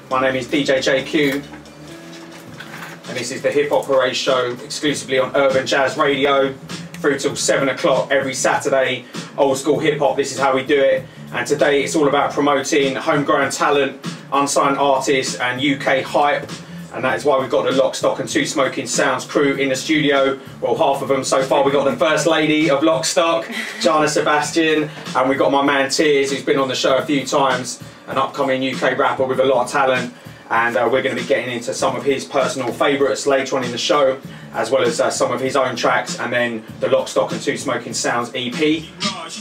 My name is DJ JQ, and this is the Hip Hop Parade show exclusively on Urban Jazz Radio through till 7 o'clock every Saturday. Old school hip hop, this is how we do it. And today it's all about promoting homegrown talent, unsigned artists and UK hype. And that is why we've got the Lock, Stock and Two Smoking Sounds crew in the studio. Well, half of them so far. We've got the first lady of Lock, Stock, Jahna Sebastian, and we've got my man Tierz, who's been on the show a few times, an upcoming UK rapper with a lot of talent. And we're going to be getting into some of his personal favourites later on in the show, as well as some of his own tracks, and then the Lock, Stock and Two Smoking Sounds EP. She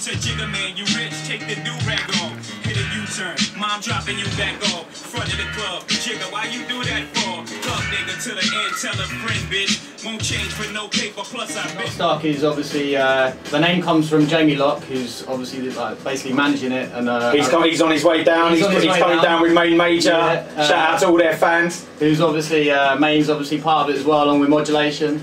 said, "Jigga man, you rich, take the do-rag off. Hit a U-turn, mom dropping you back off. Front of the club, Jigga, why you do that for? Club nigga to the end, tell a friend, bitch. Won't change for no paper, plus I bet." Stock is obviously, the name comes from Jamie Locke, who's obviously basically managing it. And he's on his way down, he's coming down with Mayne Mayjor. Yeah, shout out to all their fans. Who's obviously, Mayne's obviously part of it as well, along with modulation.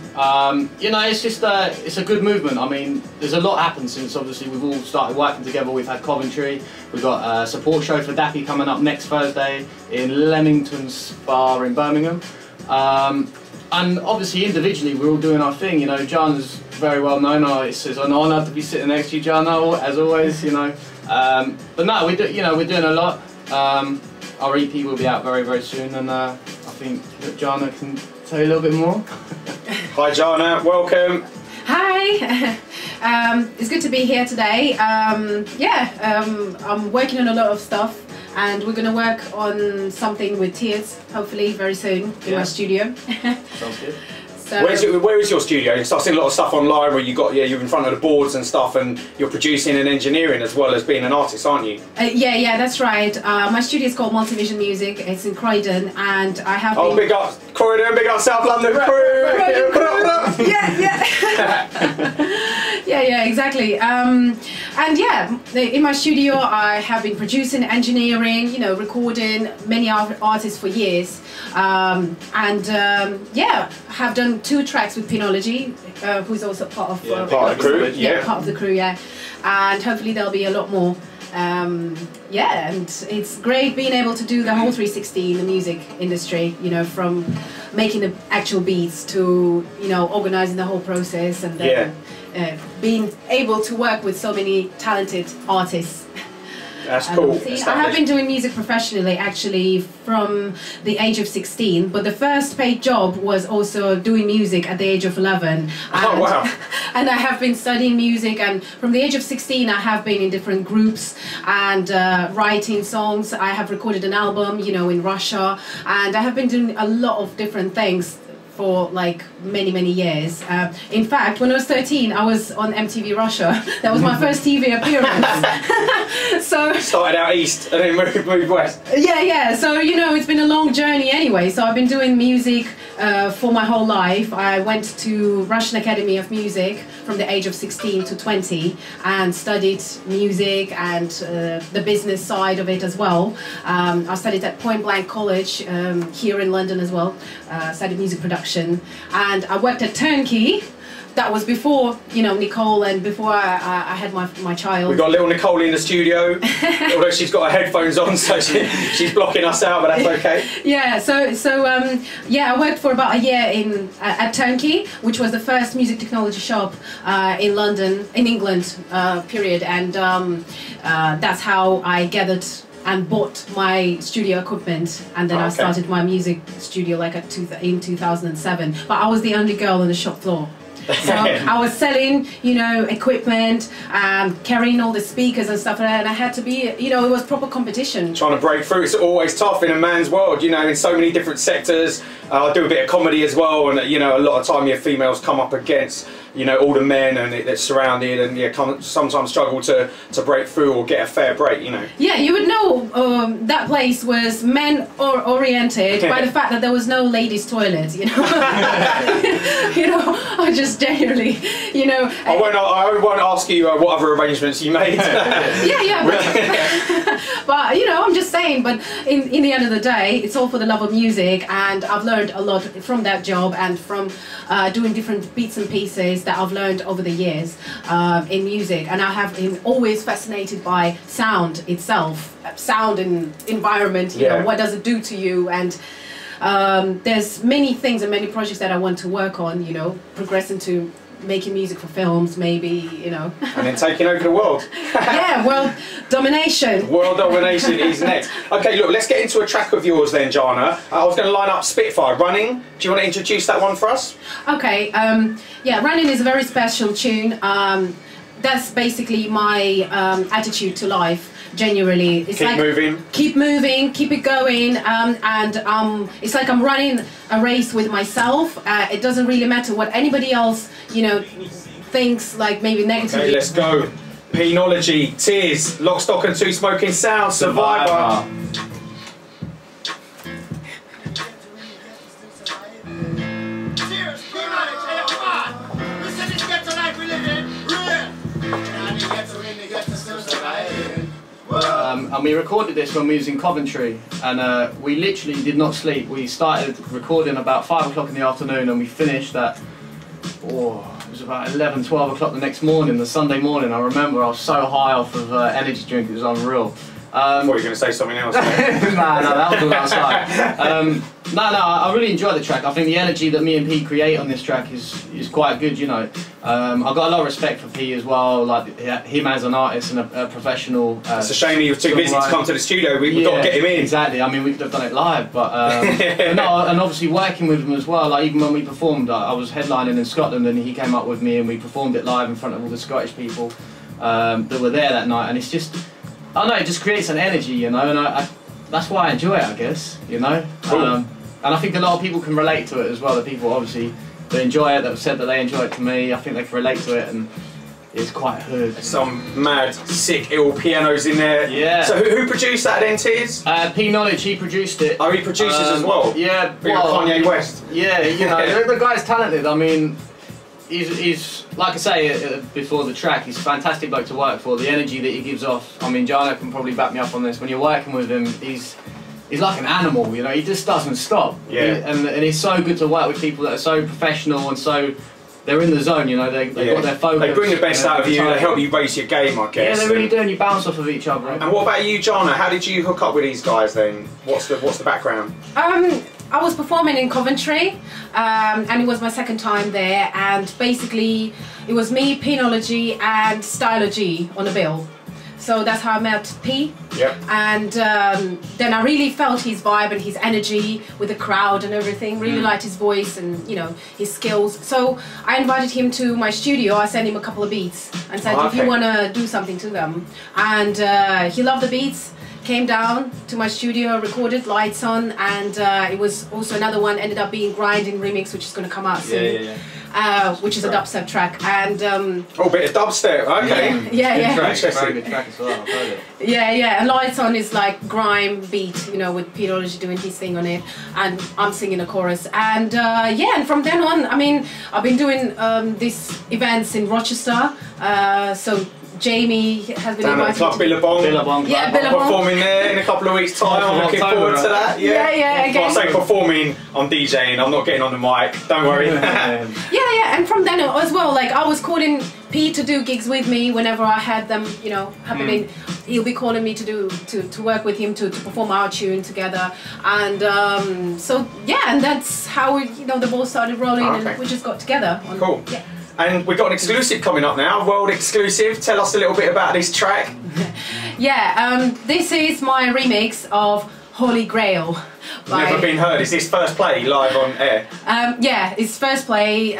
You know, it's just, it's a good movement. I mean, there's a lot happened since obviously we've all started working together. We've had Coventry, we've got a support show for Dappy coming up next Thursday in Leamington's Bar in Birmingham. And obviously individually we're all doing our thing, you know. Jahna's very well known. It's an honour to be sitting next to you, Jahna, as always, you know. But no, we're doing a lot. Our EP will be out very, very soon, and I think that Jahna can tell you a little bit more. Hi Jahna, welcome. Hi, it's good to be here today. I'm working on a lot of stuff, and we're going to work on something with Tierz, hopefully very soon, in my studio. Sounds good. So, where is your studio? I've seen a lot of stuff online where you're in front of the boards and stuff, and you're producing and engineering as well as being an artist, aren't you? yeah, that's right. My studio is called Multivision Music. It's in Croydon, and I have. Oh, big up Croydon, big up South London crew. Yeah, exactly. And yeah, in my studio, I have been producing, engineering, you know, recording many artists for years, yeah, have done 2 tracks with Pinology, who's also part of part of the crew. Part of the crew, yeah. And hopefully there'll be a lot more. Yeah, and it's great being able to do the whole 360 in the music industry, you know, from making the actual beats to, you know, organising the whole process, and then being able to work with so many talented artists. That's cool. I have been doing music professionally actually from the age of 16, but the first paid job was also doing music at the age of 11. And, oh wow! And I have been studying music, and from the age of 16 I have been in different groups and writing songs. I have recorded an album, you know, in Russia, and I have been doing a lot of different things for like many years. In fact, when I was 13, I was on MTV Russia. That was my first TV appearance. So started out east and then moved west. Yeah. So you know, it's been a long journey anyway. So I've been doing music for my whole life. I went to Russian Academy of Music from the age of 16 to 20 and studied music and the business side of it as well. I studied at Point Blank College here in London as well. Studied music production, and I worked at Turnkey. That was before, you know, Nicole, and before I had my child. We've got little Nicole in the studio, although she's got her headphones on, so she's blocking us out, but that's okay. Yeah, yeah, I worked for about a year at Turnkey, which was the first music technology shop in London, in England, period, and that's how I gathered and bought my studio equipment, and then I started my music studio like in 2007. But I was the only girl on the shop floor. So I was selling, you know, equipment, carrying all the speakers and stuff like that, and I had to be, you know, it was proper competition. Trying to break through, it's always tough in a man's world, you know, in so many different sectors. I do a bit of comedy as well, and you know, a lot of time your females come up against, you know, all the men and it's surrounded, and yeah, sometimes struggle to break through or get a fair break, you know. Yeah, you would know that place was men oriented by the fact that there was no ladies' toilet, you know. You know, I just generally, you know. I won't ask you what other arrangements you made. Yeah. But you know, I'm just saying. But in the end of the day, it's all for the love of music, and I've learned a lot from that job and from doing different bits and pieces that I've learned over the years in music. And I have been always fascinated by sound itself, sound and environment. You know, what does it do to you? And there's many things and many projects that I want to work on. You know, progress into making music for films, maybe, you know. And then taking over the world. Yeah, world domination. World domination is next. Okay, look, let's get into a track of yours then, Jahna. I was going to line up Spitfire, Running. Do you want to introduce that one for us? Okay, yeah, Running is a very special tune. That's basically my attitude to life. Genuinely, it's keep moving, keep it going, and it's like I'm running a race with myself. It doesn't really matter what anybody else, you know, thinks, like maybe negatively. Okay, let's go. Penology, Tierz, Lock, Stock and Two Smoking Sound, Survivor. And we recorded this when we was in Coventry, and we literally did not sleep. We started recording about 5 o'clock in the afternoon, and we finished at, it was about 11, 12 o'clock the next morning, the Sunday morning. I remember I was so high off of energy drink, it was unreal. I thought you were going to say something else. No, that was all outside. No, I really enjoy the track. I think the energy that me and P create on this track is quite good, you know. I've got a lot of respect for P as well, like him as an artist and a professional. It's a shame he was too busy to come to the studio. We've got to get him in. Exactly. I mean, we could have done it live, but no, and obviously working with him as well. Like even when we performed, I was headlining in Scotland, and he came up with me, and we performed it live in front of all the Scottish people that were there that night, and it's just. I don't know, it just creates an energy, you know, and that's why I enjoy it, I guess, you know. Cool. And I think a lot of people can relate to it as well. The people, obviously, that enjoy it, that have said that they enjoy it to me, I think they can relate to it, and it's quite hood. Some mad, sick, ill pianos in there. Yeah. So who produced that then, Tierz? P Knowledge, he produced it. Oh, he produces as well? Yeah. Well, Kanye West. Yeah, you know, the guy's talented. I mean, he's like I say before the track, he's a fantastic bloke to work for. The energy that he gives off, I mean, Jahna can probably back me up on this. When you're working with him, he's like an animal, you know. He just doesn't stop. Yeah. And it's so good to work with people that are so professional and so they're in the zone, you know. They've got their focus. They bring the best out of you. They help you raise your game, I guess. Yeah, they really do, and you bounce off of each other. And what about you, Jahna? How did you hook up with these guys then? What's the background? I was performing in Coventry, and it was my second time there, and basically it was me, Penology and Stylogy on the bill. So that's how I met P. Yep. And then I really felt his vibe and his energy with the crowd and everything. Really liked his voice and, you know, his skills. So I invited him to my studio. I sent him a couple of beats and said, if you want to do something to them. And he loved the beats. Came down to my studio, recorded, lights on, and it was also another one, ended up being Grinding remix, which is going to come out soon. Which is a dubstep track, and oh, bit of dubstep, okay. Yeah. Very good track as well, I've heard it. Yeah, and Lights On is like grime beat, you know, with Penology doing his thing on it, and I'm singing a chorus, and and from then on, I mean, I've been doing these events in Rochester, so Jamie has been invited to Billabong. Yeah, Billabong. Performing there in a couple of weeks' time. I'm looking forward to that. Yeah. When I say performing, I'm DJing. I'm not getting on the mic. Don't worry. Yeah. And from then on as well, like I was calling P to do gigs with me whenever I had them, you know, happening. He'll be calling me to work with him to perform our tune together, and so yeah, and that's how we, you know, the ball started rolling, and we just got together. Cool. Yeah. And we've got an exclusive coming up now, world exclusive. Tell us a little bit about this track. This is my remix of Holy Grail. Never been heard. Is this first play live on air? Yeah, it's first play,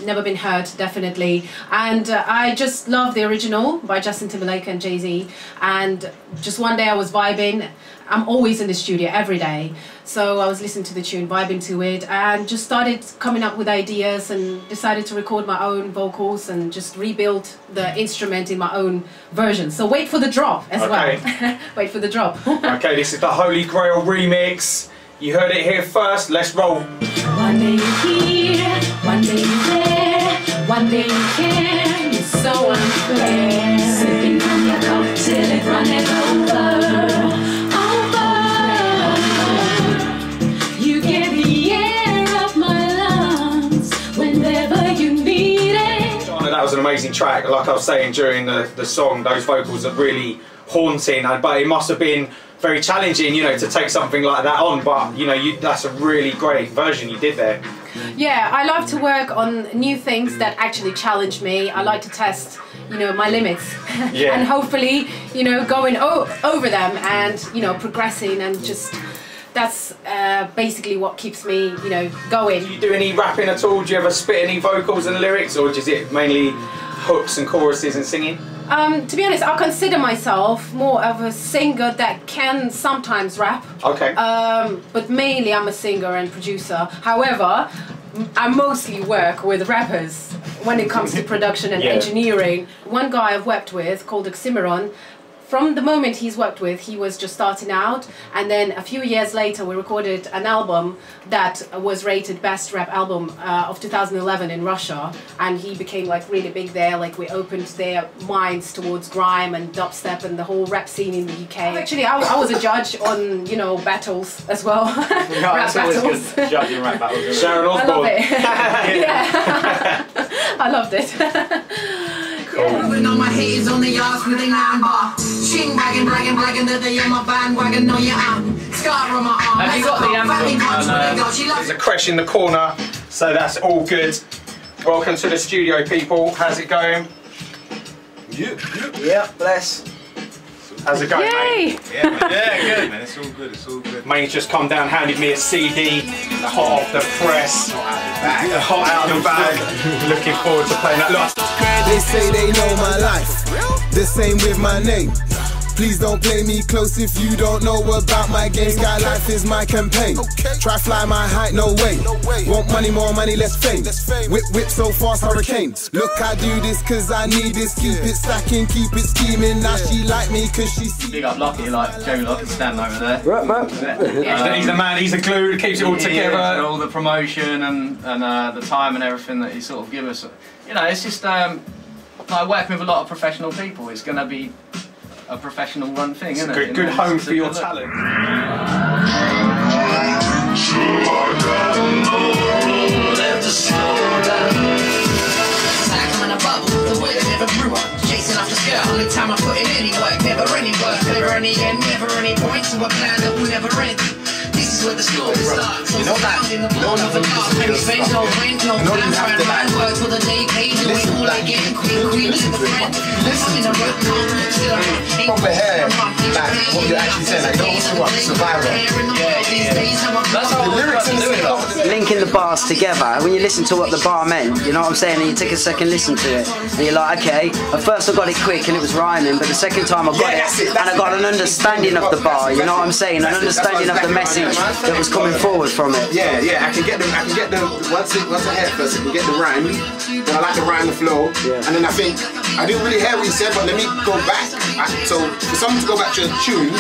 never been heard, definitely. And I just love the original by Justin Timberlake and Jay-Z. And just one day I was vibing. I'm always in the studio every day. So I was listening to the tune, vibing to it, and just started coming up with ideas and decided to record my own vocals and just rebuild the instrument in my own version. So wait for the drop as well. Wait for the drop. Okay, this is the Holy Grail remix. You heard it here first. Let's roll. One day you're here, one day you're there, one day you care. It's so unfair. Sipping on your cup till it runneth over. amazing track. Like I was saying during the song, those vocals are really haunting, but it must have been very challenging, you know, to take something like that on, but you know, that's a really great version you did there. Yeah, I like to work on new things that actually challenge me. I like to test, you know, my limits. Yeah. And hopefully, you know, going over them and, you know, progressing, and just that's basically what keeps me, you know, going. Do you do any rapping at all? Do you ever spit any vocals and lyrics, or is it mainly hooks and choruses and singing? To be honest, I consider myself more of a singer that can sometimes rap. Okay. But mainly I'm a singer and producer. However, I mostly work with rappers when it comes to production and engineering. One guy I've worked with called Oxymoron, from the moment he's worked with, he was just starting out, and then a few years later we recorded an album that was rated best rap album of 2011 in Russia, and he became like really big there. Like we opened their minds towards grime and dubstep and the whole rap scene in the UK. Actually, I was a judge on, you know, battles as well. Rap battles. Judging rap battles. Sharon Osbourne. I love it. Yeah. I loved it. Moving on my haters on the yards with a 9-bar. Ching bragging that they on my bandwagon. No, you aren't. Scar on my arm. Have you got the anthem? There's a crash in the corner, so that's all good. Welcome to the studio, people. How's it going? Yeah, bless. How's it going, mate? Yeah, man. Yeah, good, man. It's all good. It's all good. Mayne's just come down, handed me a CD, hot off the press, hot out of the bag. Looking forward to playing that. Look. They say they know my life, the same with my name. Please don't play me close if you don't know about my game. Sky life is my campaign. Try fly my height, no way. Want money, more money, less fame. Whip so fast, hurricanes. Look, I do this cause I need this. Keep it stacking, keep it scheming. Now she like me cause she see. Big up Lucky, like Jamie Lucky standing over there. He's the man, he's the glue that keeps it all together. All the promotion and the time and everything that he sort of give us. You know, it's just like working with a lot of professional people. It's going to be a professional run thing, isn't it? Good home for your talent. Chasing after skirt, only time I put in any work, never any work, never any end, never any point to a plan that will never end. This is where the story starts. You know that, you don't even listen to no rent, no plan, trying to find work for the day paid, doing all again, queen, live a friend. Living in a rap, proper hair, like what you're actually saying, like you don't want to survivor. That's how the lyrics in the linking the bars together, when you listen to what the bar meant, you know what I'm saying, and you take a second listen to it, and you're like, okay, at first I got it quick and it was rhyming, but the second time I got it, and I got an understanding of the bar, you know what I'm saying, an understanding of the message that was coming forward from it. Yeah, I can get the once I hear it first, I can get the rhyme, then I like the rhyme, the flow, and then I think, I didn't really hear what you said, but let me go back. So for someone to go back to a tune,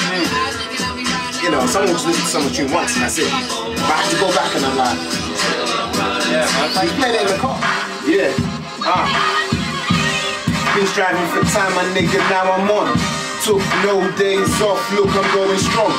you know, someone will just listen to someone's tune once and that's it. But I have to go back and I'm like, you played it in the car. Yeah. Been striving for time, my nigga, now I'm on. Took no days off, look, I'm going strong.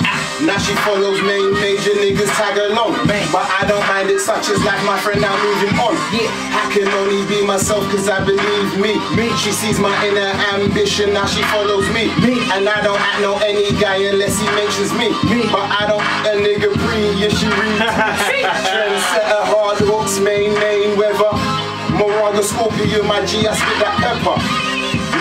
Now she follows Mayne Mayjor, niggas tag along. But I don't mind it, such as like my friend now moving on. I can only be myself cause I believe me. She sees my inner ambition, now she follows me. And I don't act no any guy unless he mentions me. But I don't a nigga breathe, yeah she reads. Trendsetter, hard hooks, Mayne Mayweather. Moraga Scorpio, my G, I spit that pepper.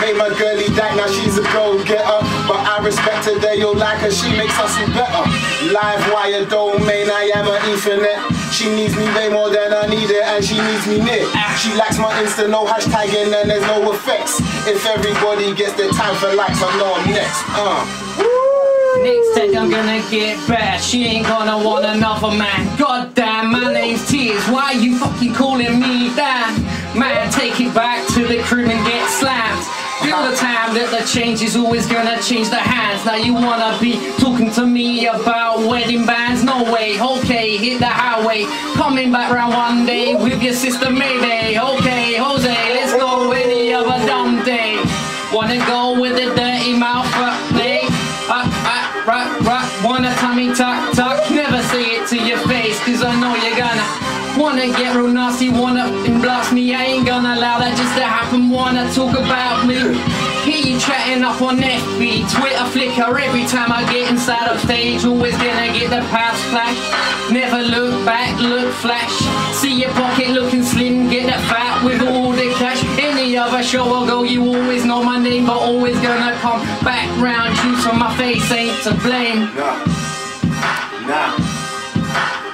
Made my girlie die, now she's a go-getter. But I respect her, they all like her, she makes us feel better. Live wire domain, I am an Ethernet. She needs me way more than I need it, and she needs me near. She likes my Insta, no hashtagging, and there's no effects. If everybody gets their time for likes, I know I'm next. Next take I'm gonna get better. She ain't gonna want another man. God damn, my name's Tierz. Why are you fucking calling me that? Man, take it back to the crib and get slammed. Feel the time that the change is always gonna change the hands. Now you wanna be talking to me about wedding bands? No way, okay, hit the highway. Coming back round one day with your sister maybe. Okay, Jose, let's go any other dumb day. Wanna go with a dirty mouth, they wanna tummy tuck tuck. Never say it to your face, cause I know you're gonna Wanna get real nasty, wanna blast me. I ain't gonna allow that just to happen. Wanna talk about me. Hear you chatting up on FB, Twitter, Flickr. Every time I get inside of stage, always gonna get the pass flash. Never look back, look flash. See your pocket looking slim, get that fat with all the cash. Any other show I'll go, you always know my name, but always gonna come back round you, so my face ain't to blame.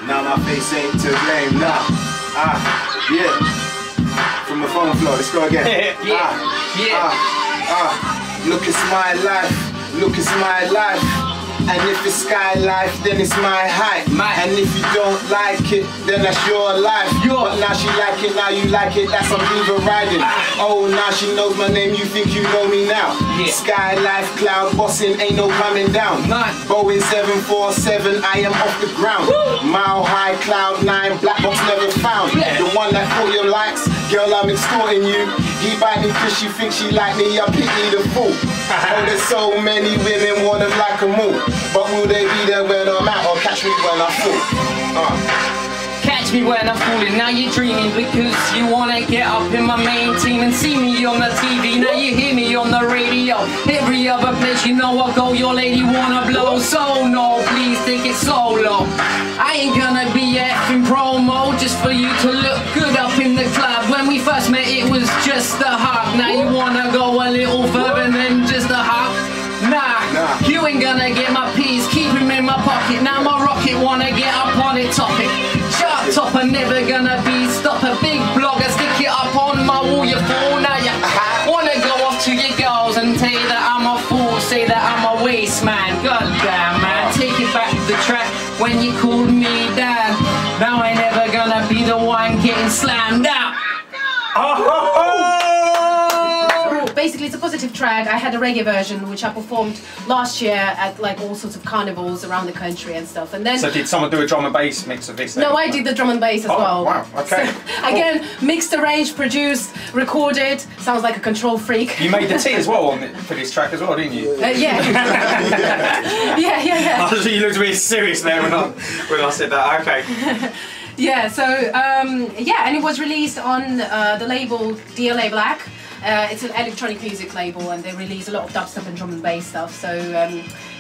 Nah, my face ain't to blame. Yeah. From the phone floor, let's go again. Look, it's my life. Look, it's my life. And if it's sky life, then it's my height. And if you don't like it, then that's your life. But now she like it, now you like it, that's some diva riding. Oh, now she knows my name, you think you know me now. Sky life, cloud bossing, ain't no coming down. Boeing 747, I am off the ground. Mile high, cloud 9, black box never found. The one that call your likes, girl, I'm extorting you. He bite me cause she thinks she like me, I pity the fool. Oh, there's so many women want them like a move. But will they be there when I'm out or catch me when I fall? Catch me when I'm falling, now you're dreaming because you wanna get up in my main team and see me on the TV. Now you hear me on the radio. Every other place you know I go, your lady wanna blow. So no, please take it solo. I ain't gonna be effing promo just for you to look good up in the club. When we first met it was just a hug. Now you wanna go a little further than just a hug. Nah, you ain't gonna get my peas, keep him in my pocket. Now my rocket wanna get up on it topic. Sharp topper, never gonna be stop a big blogger, stick it up on my wall, you fool. Now you wanna go off to your girls and tell you that I'm a fool, say that I'm a waste man. Goddamn man, take it back to the track when you called me dad. Now I ain't never gonna be the one getting slammed out. Basically, it's a positive track. I had a reggae version which I performed last year at like all sorts of carnivals around the country and stuff. And then so did someone do a drum and bass mix of this? No, I did the drum and bass as well. Wow, okay. So, again, mixed, arranged, produced, recorded. Sounds like a control freak. You made the tea as well for this track as well, didn't you? Yeah. yeah. You looked really serious there when I said that. Okay. Yeah. So yeah, and it was released on the label DLA Black. It's an electronic music label and they release a lot of dubstep and drum and bass stuff. So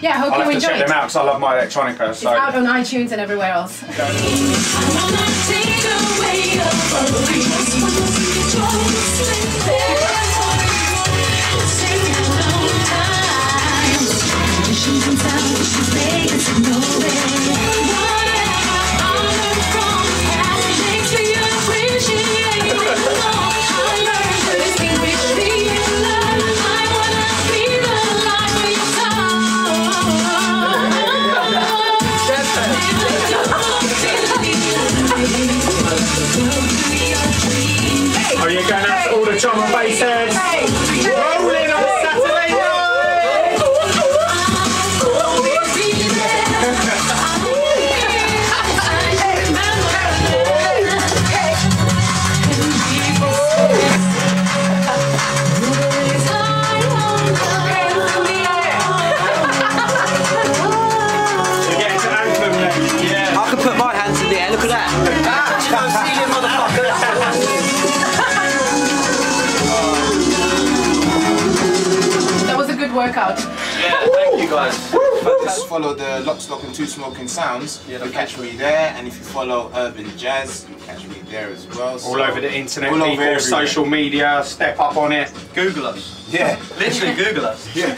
yeah, I hope you enjoy it. I'll have to check them out because I love my electronica. So. It's out on iTunes and everywhere else. Are you going out to all the drum and bass heads? Rolling on Saturday night! I could put my hands in the air, look at that. Workout. Yeah, thank you guys. Just follow the Lock, Stock and Two Smoking Sounds. You'll catch me there, and if you follow Urban Jazz, you'll catch me there as well. So all over the internet, people, social media, step up on it. Google us. Yeah. Literally Google us. Yeah.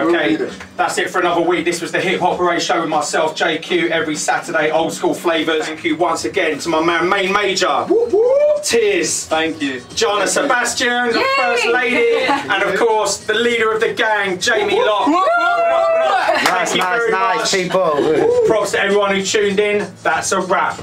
Okay, that's it for another week. This was the Hip Hop Parade Show with myself, JQ, every Saturday, old school flavours. Thank you once again to my man Mayne Mayjor. Tierz. Thank you. Jahna Sebastian, the First Lady, and of course the leader of the gang, Jamie Locke. Nice, people. Props to everyone who tuned in. That's a wrap.